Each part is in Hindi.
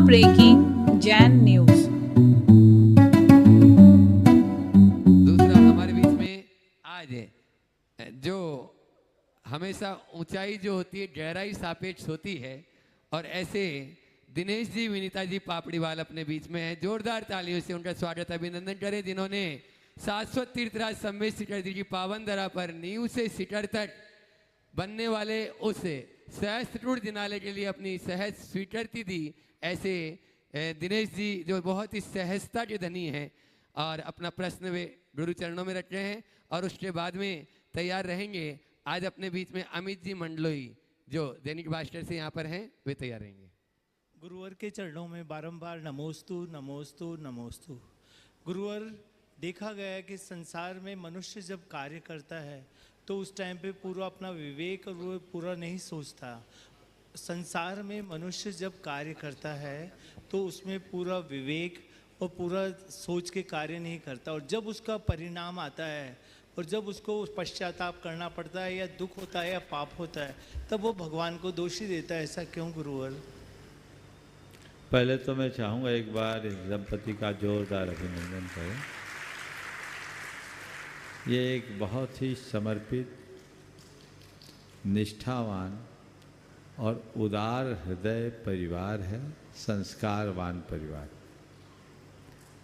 Breaking Jain news. दूसरा हमारे बीच में आज जो हमेशा ऊंचाई जो होती है गहराई सापेक्ष होती है, और ऐसे दिनेश जी विनीता जी पापड़ीवाल अपने बीच में है। जोरदार तालियों से उनका स्वागत अभिनंदन करें, जिन्होंने शाश्वत तीर्थराज सम्मेत सिटर की पावन धरा पर नींव से सिटर तक बनने वाले उस सहस्त्रकूट जिनालय के लिए अपनी सहज स्वीकृति दी। ऐसे दिनेश जी जो बहुत ही सहजता के धनी हैं और अपना प्रश्न वे गुरु चरणों में रख रहे हैं, और उसके बाद में तैयार रहेंगे आज अपने बीच में अमित जी मंडलोई जो दैनिक भास्कर से यहाँ पर हैं, वे तैयार रहेंगे। गुरुवर के चरणों में बारंबार नमोस्तु नमोस्तु नमोस्तु। गुरुवर, देखा गया है कि संसार में मनुष्य जब कार्य करता है तो उस टाइम पे पूरा अपना विवेक और वो पूरा नहीं सोचता। संसार में मनुष्य जब कार्य करता है तो उसमें पूरा विवेक और पूरा सोच के कार्य नहीं करता, और जब उसका परिणाम आता है और जब उसको पश्चाताप करना पड़ता है या दुख होता है या पाप होता है, तब वो भगवान को दोषी देता है। ऐसा क्यों गुरुवर? पहले तो मैं चाहूँगा एक बार इस दंपति का जोरदार अभिनंदन करें। ये एक बहुत ही समर्पित, निष्ठावान और उदार हृदय परिवार है, संस्कारवान परिवार।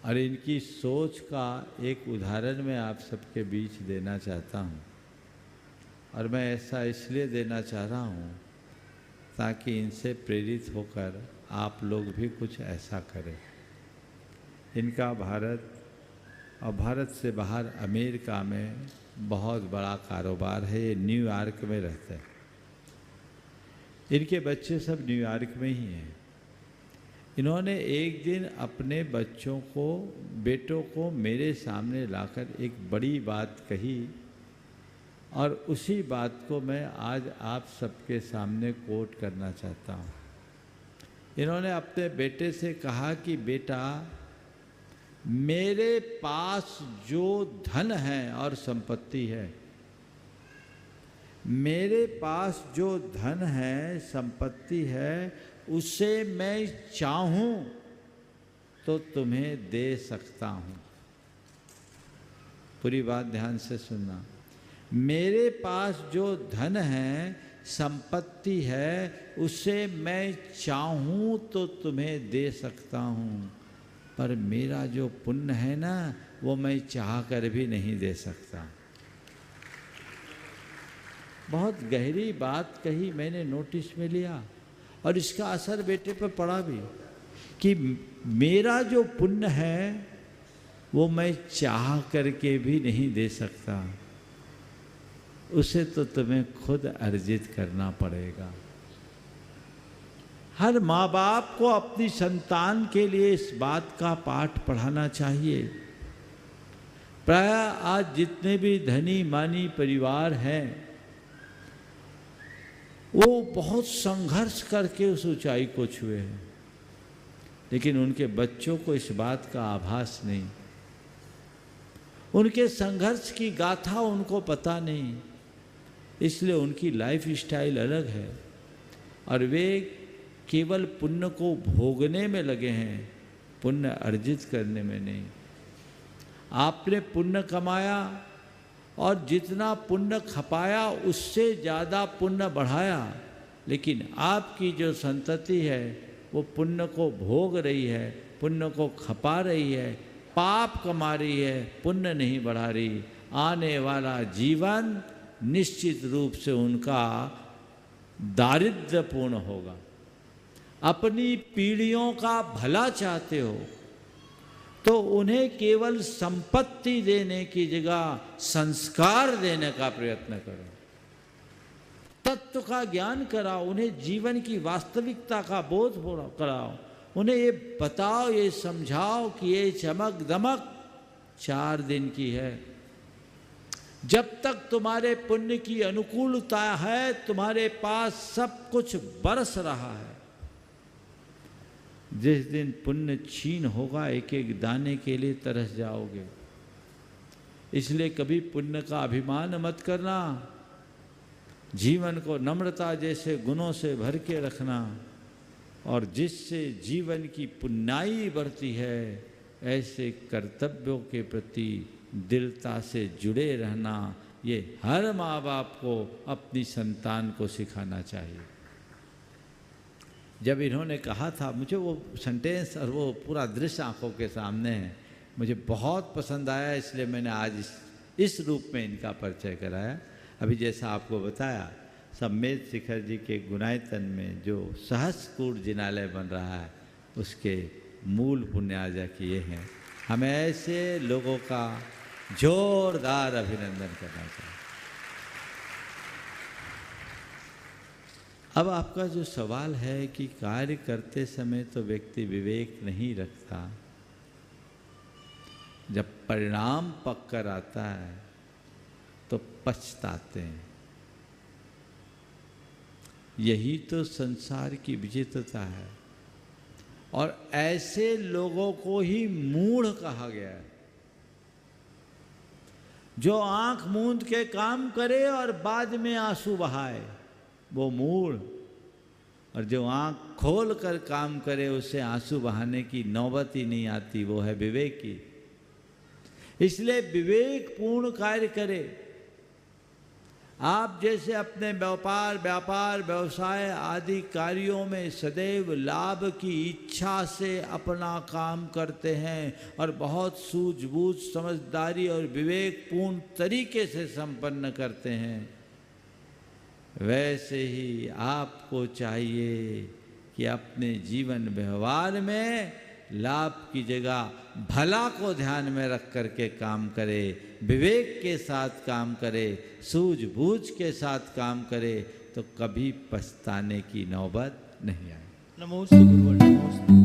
और इनकी सोच का एक उदाहरण मैं आप सबके बीच देना चाहता हूँ, और मैं ऐसा इसलिए देना चाह रहा हूँ ताकि इनसे प्रेरित होकर आप लोग भी कुछ ऐसा करें। इनका भारत और भारत से बाहर अमेरिका में बहुत बड़ा कारोबार है। ये न्यूयॉर्क में रहते हैं। इनके बच्चे सब न्यूयॉर्क में ही हैं। इन्होंने एक दिन अपने बच्चों को, बेटों को मेरे सामने लाकर एक बड़ी बात कही, और उसी बात को मैं आज आप सबके सामने कोट करना चाहता हूँ। इन्होंने अपने बेटे से कहा कि बेटा, मेरे पास जो धन है और संपत्ति है, मेरे पास जो धन है, संपत्ति है, उसे मैं चाहूं तो तुम्हें दे सकता हूं। पूरी बात ध्यान से सुनना। मेरे पास जो धन है, संपत्ति है, उसे मैं चाहूं तो तुम्हें दे सकता हूं, पर मेरा जो पुण्य है ना, वो मैं चाह कर भी नहीं दे सकता। बहुत गहरी बात कही, मैंने नोटिस में लिया, और इसका असर बेटे पर पड़ा भी कि मेरा जो पुण्य है वो मैं चाह करके भी नहीं दे सकता, उसे तो तुम्हें खुद अर्जित करना पड़ेगा। हर माँ बाप को अपनी संतान के लिए इस बात का पाठ पढ़ाना चाहिए। प्राय आज जितने भी धनी मानी परिवार हैं, वो बहुत संघर्ष करके उस ऊंचाई को छुए हैं, लेकिन उनके बच्चों को इस बात का आभास नहीं। उनके संघर्ष की गाथा उनको पता नहीं, इसलिए उनकी लाइफ स्टाइल अलग है, और वे केवल पुण्य को भोगने में लगे हैं, पुण्य अर्जित करने में नहीं। आपने पुण्य कमाया और जितना पुण्य खपाया उससे ज़्यादा पुण्य बढ़ाया, लेकिन आपकी जो संतति है वो पुण्य को भोग रही है, पुण्य को खपा रही है, पाप कमा रही है, पुण्य नहीं बढ़ा रही। आने वाला जीवन निश्चित रूप से उनका दारिद्र्यपूर्ण होगा। अपनी पीढ़ियों का भला चाहते हो तो उन्हें केवल संपत्ति देने की जगह संस्कार देने का प्रयत्न करो। तत्व का ज्ञान कराओ, उन्हें जीवन की वास्तविकता का बोध कराओ। उन्हें ये बताओ, ये समझाओ कि ये चमक दमक 4 दिन की है। जब तक तुम्हारे पुण्य की अनुकूलता है, तुम्हारे पास सब कुछ बरस रहा है। जिस दिन पुण्य छीन होगा, एक एक दाने के लिए तरस जाओगे। इसलिए कभी पुण्य का अभिमान मत करना। जीवन को नम्रता जैसे गुणों से भर के रखना। और जिससे जीवन की पुण्याई बढ़ती है, ऐसे कर्तव्यों के प्रति दृढ़ता से जुड़े रहना ये हर माँ बाप को अपनी संतान को सिखाना चाहिए। जब इन्होंने कहा था, मुझे वो सेंटेंस और वो पूरा दृश्य आंखों के सामने है, मुझे बहुत पसंद आया, इसलिए मैंने आज इस रूप में इनका परिचय कराया। अभी जैसा आपको बताया, सम्मेद शिखर जी के गुणायतन में जो सहस्रकूट जिनालय बन रहा है, उसके मूल पुण्यार्जक ये हैं। हमें ऐसे लोगों का जोरदार अभिनंदन करना चाहिए। अब आपका जो सवाल है कि कार्य करते समय तो व्यक्ति विवेक नहीं रखता, जब परिणाम पक कर आता है तो पछताते हैं। यही तो संसार की विचित्रता है, और ऐसे लोगों को ही मूढ़ कहा गया है, जो आंख मूंद के काम करे और बाद में आंसू बहाए, वो मूढ़। और जो आंख खोल कर काम करे, उससे आंसू बहाने की नौबत ही नहीं आती, वो है विवेकी। इसलिए विवेकपूर्ण कार्य करे। आप जैसे अपने व्यापार व्यवसाय आदि कार्यों में सदैव लाभ की इच्छा से अपना काम करते हैं और बहुत सूझबूझ, समझदारी और विवेकपूर्ण तरीके से संपन्न करते हैं, वैसे ही आपको चाहिए कि अपने जीवन व्यवहार में लाभ की जगह भला को ध्यान में रख करके काम करे, विवेक के साथ काम करे, सूझबूझ के साथ काम करे, तो कभी पछताने की नौबत नहीं आए। नमोस्तु गुरुवर, नमोस्तु।